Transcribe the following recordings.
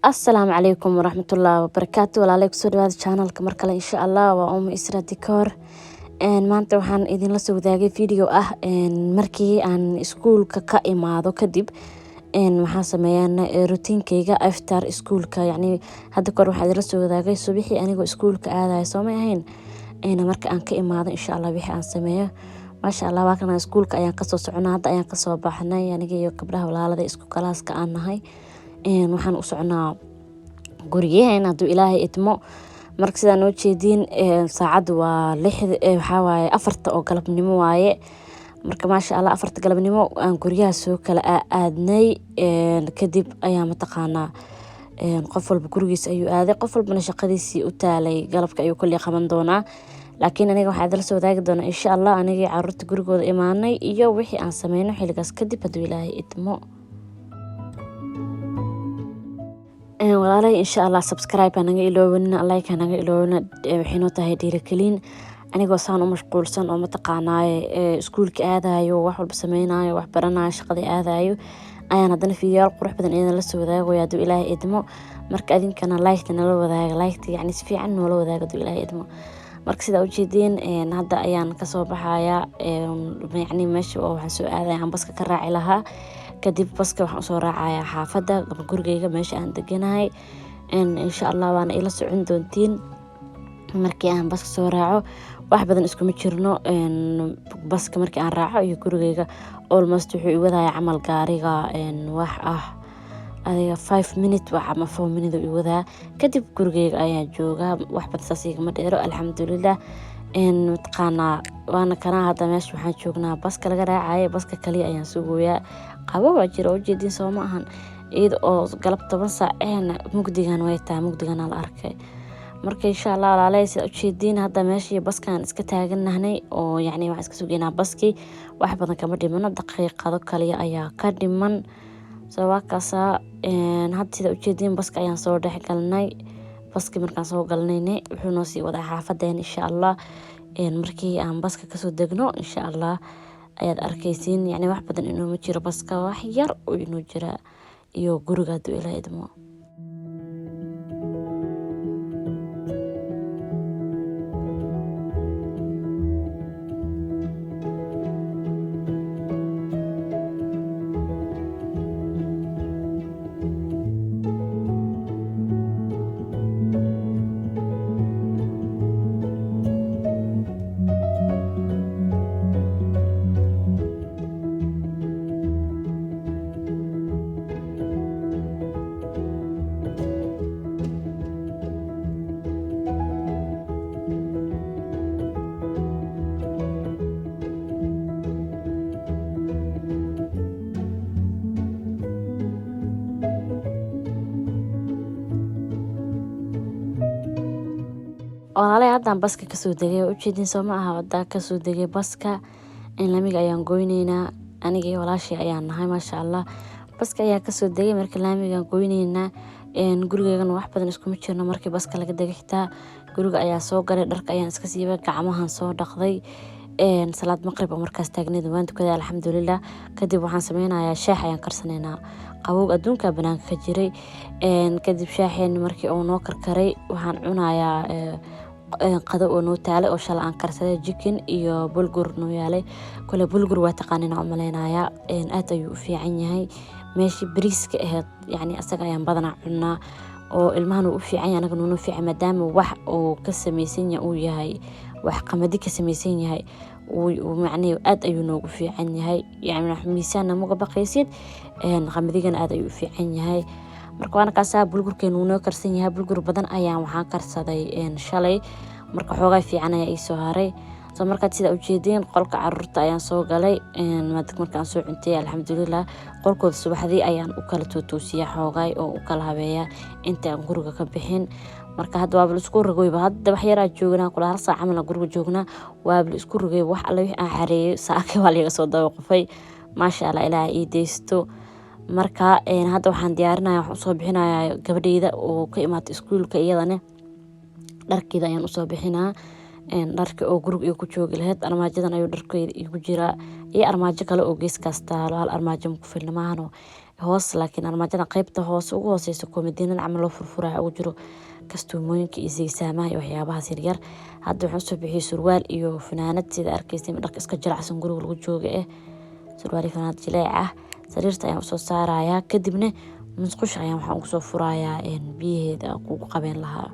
السلام عليكم ورحمة الله وبركاته walaalay kusoo dhawaada channelka mar kale insha Allah waa Isra Decor maanta waxaan idin la soo wadaagay video markii aan iskuulka ka imaado kadib waxaan sameeyaa routinkeyga after iskuulka yani hadda kor waxaan idin la soo wadaagay subaxii anigoo iskuulka aadayo soo ma ahayn marka aan ka imaado insha Allah wixii aan sameeyo maasha Allah waa kana iskuulka ayaan ka soo soconaa hadda ayaan ka soo baxnay aniga iyo gabdhaha walaalada isku kalaaska aan nahay waxaan u soconaa gurigeena haduu Ilaahay idmo marka sidaan oo jeedin saacadu waa 6 waxa waaye 4 oo galabnimo waaye marka maasha Allah 4 galabnimo aan guriga soo kala aadnay kadib ayaa mataqaana qof walba gurigiisa ayuu aaday qof walbana shaqadiisii u taalay galabka ayuu kulli qaban doonaa laakiin aniga waxaan idin soo wadaagi doonaa insha Allah aniga carruurta gurigooda imaanay iyo wixii aan sameeyno xiligaas kadib haduu Ilaahay idmo walaalay insha Allah subscribe anaga iloowina like anaga iloowina waxaynu tahay dhiirigelin anigoo saan u mashquulsan oo mataqaanay iskuulka aadayo wax walba sameeynayo wax baranayo shaqada aadayo ayaan hadana fiidiyool qurux badan idin la soo wadaago haduu Ilaahay idmo marka adinkana like nala wadaaga like yani si fiican nala wadaaga haduu Ilaahay idmo marka sida u jeedin hadda ayaan ka soo baxaya yani meesha oo waxaan soo aadayaa baska ka raaci lahaa kadib baska waxaan soo raacayaa xaafada gurigeyga meesha aan deganahay insha Allah waana ila socon doontiin markii aan baska soo raaco wax badan isku ma jirno baska markii aan raaco iyo gurigeyga almost wuxuu i wadaaya camal gaariga wax adiga 5 minutes wax ama 4 minutes u wadaa kadib gurigeyga ayaa jooga wax badan saas igama dheero alxamdulillah mataqaana waana kana hadda meesha waxaan joognaa baska laga raacay baska kaliya ayaan sugayaa qabo waa jira oo jeedin soo ma ahan iyada oo galab 10 saac mugdigan way taa mugdigan la arkay marka insha Allah walaalay sida u jeedin hadda meesha baskan iska taaganahay oo yani wax iska sugeynaa baski wax badan kama dhimano daqiiqado kaliya ayaa ka dhiman sababkaasa hadda sida u jeedin baska ayaan soo dhaxgalnay baski markaan soo galnay wuxuu noo sii wadaa xaafadeen insha Allah markii aan baska ka soo degno insha Allah ayaad arkaysiin yani wax badan inuu ma jiro baska wax yar oo inuu jira iyo guriga haduu Ilaahay idmo walaalay hadaan baska ka soo degay oo jeedin soo ma aha wada ka soo degay baska laamiga ayaan gooyneynaa aniga iyo walaashay ayaan nahay maasha Allah baska ayaa ka soo degay markii laamiga gooyneynaa gurigeygana wax badan isku ma jirno markii baska laga degay xitaa guriga ayaa soo galay dharka ayaan iska siibay gacmahan soo dhaqday salaad maqrib oo markaas taagneed waan tukaday alxamdulillah kadib waxaan sameynayaa shaah ayaan karsanaynaa qabow adduunka banaanka ka jiray kadib shaaheen markii uu noo karkaray waxaan cunayaa qado oo noo taale oo shala aan karsaday chicken iyo bulgur noo yaalay kale bulgur waa taqaanina u maleynaya aad ayuu u fiican yahay meeshii bariiska ahayd yani asaga ayaan badanaa cunaa oo ilmahan uu u fiican yahay anaga noo fiican maadaama wax oo ka samaysan yahay uu yahay wax qamadi ka samaysan yahay uu macnaheedu aad ayuu noogu fiican yahay yani miisaan ma baqaysid qamadigana aad ayuu u fiican yahay marka waana kaasa bulgurkeenu noo karsan yahay bulgur badan ayaan waxaan karsaday shalay marka xoogaa fiican ayaa ii soo haray soo markaad sida u jeedeen qolka carruurta ayaan soo galay markaan soo cuntay alxamdulillah qolkooda subaxdii ayaan u kala toosiyaa xoogaa oo u kala habeeyaa inta aan guriga ka bixin marka hadda waa isku rogayba hadda wax yar joognaa kula hal saac camal guriga joognaa waa isku rogay wax alla wixii aan xareeyay saaka waa laga soo dabaqofay maasha Allah Ilaahay ii deysto marka hadda waxaan diyaarinayaa waxaan soo bixinayaa gabadhayda oo ka imaatay iskuulka iyadana dharkeeda ayaan u soo bixinaa dharka oo guriga ku joogi lahayd armaajadan ayuu dharkeeda igu jiraa iyo armaajo kale oo geeskaas taalo hal armaajo ku filna maahano hoos laakiin armaajada qaybta hoos ugu hooseysa koomadiinada camal loo furfuraya ugu jiro kastuumooyinka iyo saysaamaha iyo waxyaabahaas yaryar. hadda waxaan usoo bixiyey surwaal iyo fanaanad sida arkaysa dharka iska jilicsan guriga lagu jooga surwaal iyo fanaanad jileec ah. sariirta ayaan usoo saarayaa kadibna musqusha ayaan waxaan ugu soo furayaa biyaheeda kugu qabeen lahaa.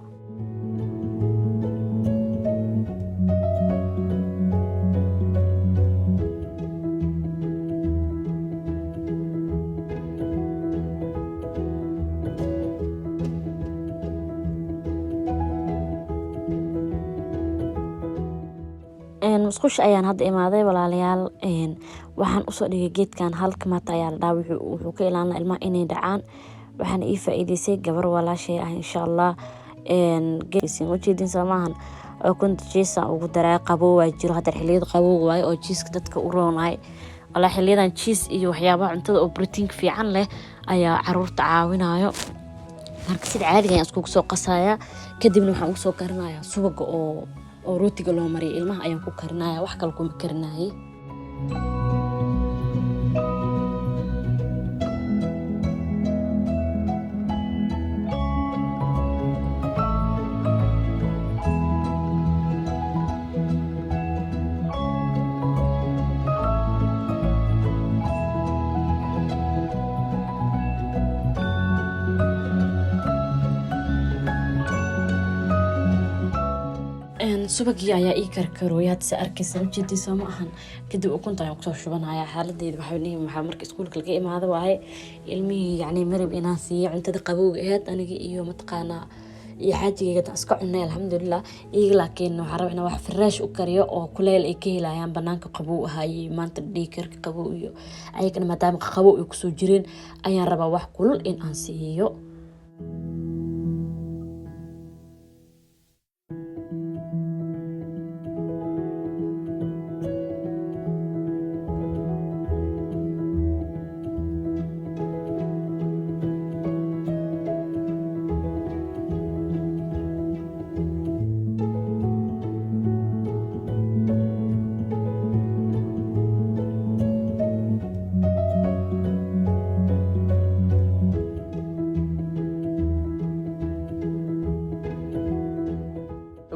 musqusha ayaan hadda imaaday walaalayaal. waxaan usoo dhigay geedkan halka maanta ayaa la dhaha wuxuu ka ilaalina ilmaha inay dhacaan. waxaana ii faa'iidaysay gabar walaashay ah insha allah. geedkiisin ujeedin soomaahan kunta jiisa ugu daraa qabow waa jiro hadda xilliyada qabowga waaye oo jiiska dadka u roonahay. walaa xilliyadan jiis iyo waxyaabaha cuntada oo protein fiican leh ayaa caruurta caawinayo. marka sida caadiga ayaan iskugu soo qasayaa kadibna waxaan ugu soo karinayaa subaga oo rootiga loo mariyay ilmaha ayaan ku karinayaa wax kale kuma karinaayay. subagii ayaa ii karkarooyay hadda si arkaysa ujeedaysa ma ahan. kadib ukunta ayaan kusoo shubanayaa. xaaladeyda waxaa leeyahay waxaa marka iskuulka laga imaado waaye ilmihii yacni marib inaan siiyo cuntada qabowga ahayd aniga iyo mataqaanaa iyo xaajigayga iska cunay alxamdulilah. iyaga laakiin waxaa rabaa inaan wax fresh u kariyo oo kuleel ay ka helayaan banaanka qabow ahaayey maanta dhiikarka qabow iyo ayagana maadaama qabow ay kusoo jireen ayaan rabaa wax kulul in aan siiyo.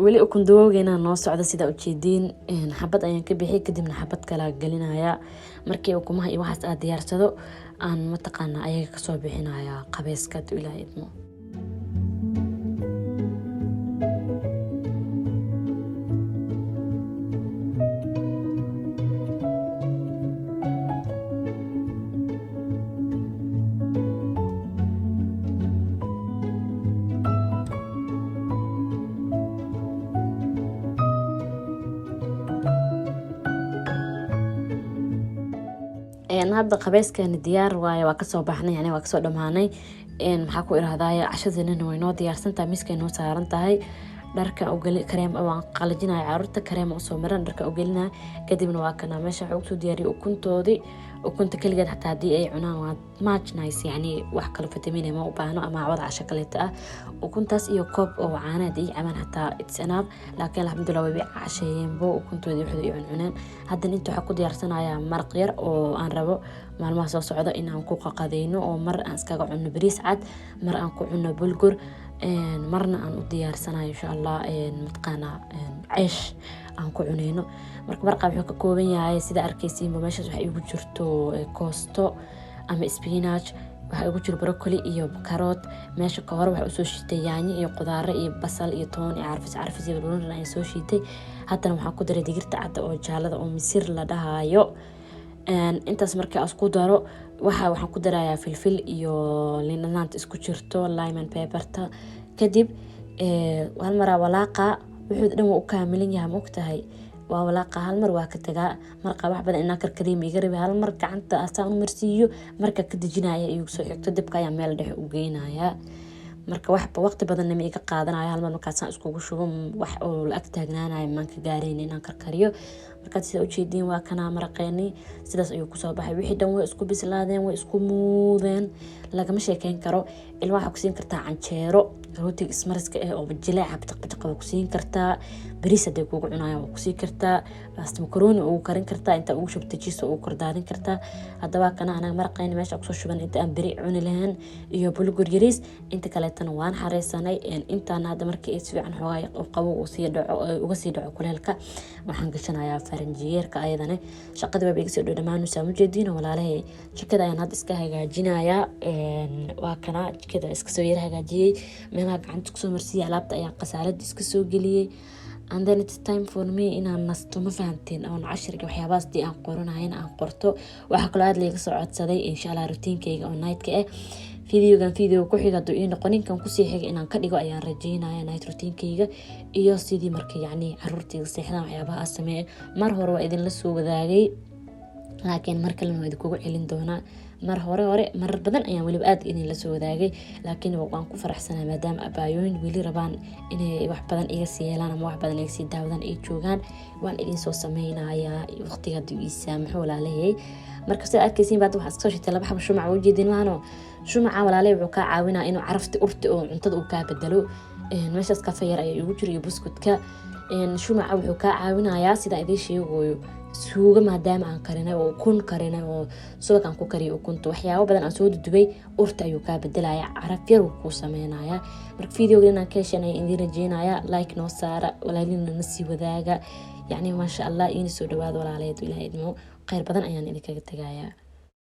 weli ukun dawowgeena noo socda sida ujeediin. xabad ayaan ka bixiyay kadibna xabad kala gelinayaa. markii ukumaha iyo waxaas aad diyaarsado aan mataqaanaa ayaga kasoo bixinayaa qabayska ilaahay idmo. hadda qabayskeena diyaar waaye waa kasoo baxnay yani waa kasoo dhamaanay. maxaa ku iraahdaa cashadeena way noo diyaarsan tahay miiska noo saaran tahay. dharka u gali kareem waan qalajinaya caruurta kareem oo soo maran dharka u galina kadibna waa kana meesha waxa uu soo diyaariyay ukuntoodii. ukunta kaligeed xataa hadii ay cunaan waa much nice yani wax kale fitamiin ma u baahno ama wada casho kale ah. ukuntaas iyo koob oo caanaad iyo caman xataa it's enough. laakiin alxamdulillah way casheeyeen boo ukuntoodii waxay u cunaan. hadda inta waxa ku diyaarsanayaa maraq yar oo aan rabo maalmaha soo socda in aan ku qaqadeyno oo mar aan iskaga cunno bariis cad mar aan ku cunno bulgur marna aan u diyaarsanayo insha allah matqaana ceesh aan ku cuneyno. marka marqa wuxuu ka kooban yahay sida arkaysiin meeshaas waxa igu jirto koosto ama spinach waxa igu jiro broccoli iyo carrot. meesha ka hor waxa u soo shiitay yaanyo iyo qudaar iyo basal iyo toon iyo carfis iyo baruun ay soo shiitay. haddana waxaan ku daray digirta cad oo jaalada oo misir la dhahayo. intaas marka isku daro waxaan ku darayaa filfil iyo liin dhanaanta isku jirto lime and pepper-ta. kadib hal mar walaaqa wuxuu dhan u kaamilin yahay mogtahay waa walaaqa hal mar waa ka tagaa marqa wax badan inaa karkariim iga rabi hal mar gacanta asaan u marsiiyo marka ka dejinaya igu soo xigto dibka ayaa meel dhex u geynaya. marka waqti badan ma iga qaadanaya hal mar markaas aan iskugu shubo wax oo la ag taagnaanayo maan ka gaareen inaan karkariyo. marka sida ujeedin waa kana maraqeeni sidaas ayuu kusoo baxay. wixii dhan way isku bislaadeen way isku muudeen lagama sheekeyn karo. ilmaha waxa ku siin kartaa canjeero rootiga ismariska oo jileeca batiq waa ku siin kartaa, bariis haday kugu cunayaan waa ku siin kartaa, basta macaroni oo karin kartaa, inta ugu shubto cheese oo kordaarin kartaa. hadaba kana anaga maraqayna meesha ku soo shuban inta aan bari cuni lahayn iyo bulgur yariis inta kale tan waan xareysanay intaan hadda markii ay fiican xoogaa qabo oo sii dhaco uga sii dhaco kuleelka waxaan gashanayaa faranjiyeerka ayadana shaqada waa iga soo dhamaan saamo jeedino walaalahay jikada ayaan hadda iska hagaajinayaa waa kana jikada iska soo yar hagaajiyay meelaha gacanta ku soo marsiyay alaabta ayaan qasaalad iska soo geliyay. And then it's time for me inaan nasto ma fahanteen oo cashirka waxyaabaas dii aan qoranayn aan qorto waxa kale aad leeyahay soo codsaday insha Allah routinkeyga oo night-ka video ku xiga doo in qoninkan ku sii xiga inaan ka dhigo ayaan rajeynayaa night routinkeyga iyo sidii markii yacni caruurtayga seexdaan waxyaabaha sameeyay mar hore waa idin la soo wadaagay laakiin mar kale waa idinku celin doonaa mar hore mar badan ayaan waliba aad idin la soo wadaagay laakiin waan ku faraxsanahay maadaama abaayooyin wali rabaan inay wax badan iga sii yeelaan ama wax badan iga sii daawadaan ay joogaan waan idin soo sameynayaa waqtiga duu ii saamaxo walaalahay. marka sida arkaysiin baad waxa soo shitay laba xabo shumac u jeedin laano shumaca walaalahay wuxuu ka caawinaa inuu carafti urti oo cuntada uu ka bedelo meeshaas kafe yar ay ugu jiro iyo buskudka shumaca wuxuu ka caawinayaa sida idin sheegayo suuga maadaama aan karinay oo kun karinay oo suugaan ku kariyo ukunta waxyaabo badan aan soo dudubay urta ayuu ka bedelayaa caraf yar uu ku sameeynayaa. marka videogan aan ka heshanay idin rajeynayaa like noo saara walaalina na sii wadaaga yacni ma sha Allah in soo dhawaad walaalayd ilaahay idmo khayr badan ayaan idinkaga tagayaa.